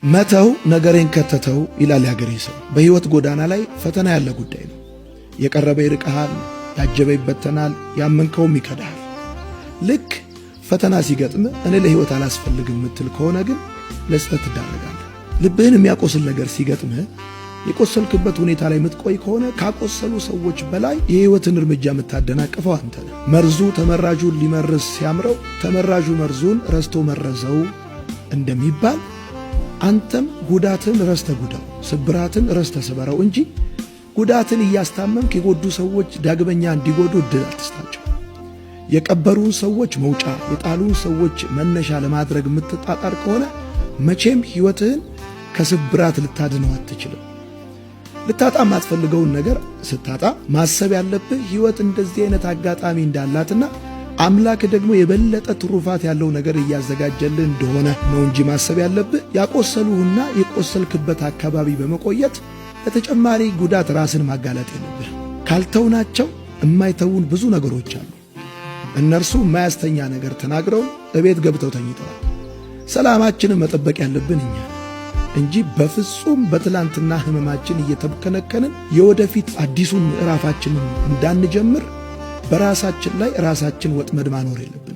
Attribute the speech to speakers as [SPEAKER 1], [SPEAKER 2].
[SPEAKER 1] መተው ነገሬን ከተተው ይላል ያገሬ ሰው። በህይወት ጎዳና ላይ ፈተና ያለ ጉዳይ ነው። የቀረበ ይርቀሃል፣ ያጀበ ይበተናል፣ ያመንከውም ይከዳሃል። ልክ ፈተና ሲገጥም እኔ ለህይወት አላስፈልግም ምትል ከሆነ ግን ለስህተት ትዳረጋለህ። ልብህን የሚያቆስል ነገር ሲገጥም የቆሰልክበት ሁኔታ ላይ ምትቆይ ከሆነ ካቆሰሉ ሰዎች በላይ የህይወትን እርምጃ የምታደናቅፈው አንተ ነህ። መርዙ ተመራዡን ሊመርዝ ሲያምረው ተመራዡ መርዙን ረስቶ መረዘው እንደሚባል አንተም ጉዳትን ረስተ ጉዳው፣ ስብራትን ረስተ ስበረው እንጂ ጉዳትን እያስታመምክ የጎዱ ሰዎች ዳግመኛ እንዲጎዱ እድል አትስጣቸው። የቀበሩን ሰዎች መውጫ፣ የጣሉን ሰዎች መነሻ ለማድረግ የምትጣጣር ከሆነ መቼም ህይወትህን ከስብራት ልታድነው አትችልም። ልታጣ የማትፈልገውን ነገር ስታጣ ማሰብ ያለብህ ህይወት እንደዚህ አይነት አጋጣሚ እንዳላትና አምላክ ደግሞ የበለጠ ትሩፋት ያለው ነገር እያዘጋጀልህ እንደሆነ ነው እንጂ ማሰብ ያለብህ ያቆሰሉህና የቆሰልክበት አካባቢ በመቆየት ለተጨማሪ ጉዳት ራስን ማጋለጥ የለብህ። ካልተውናቸው የማይተውን ብዙ ነገሮች አሉ። እነርሱ የማያስተኛ ነገር ተናግረው እቤት ገብተው ተኝተዋል። ሰላማችንን መጠበቅ ያለብን እኛ እንጂ በፍጹም በትላንትና ህመማችን እየተብከነከንን የወደፊት አዲሱን ምዕራፋችንን እንዳንጀምር በራሳችን ላይ ራሳችን ወጥመድ ማኖር የለብን።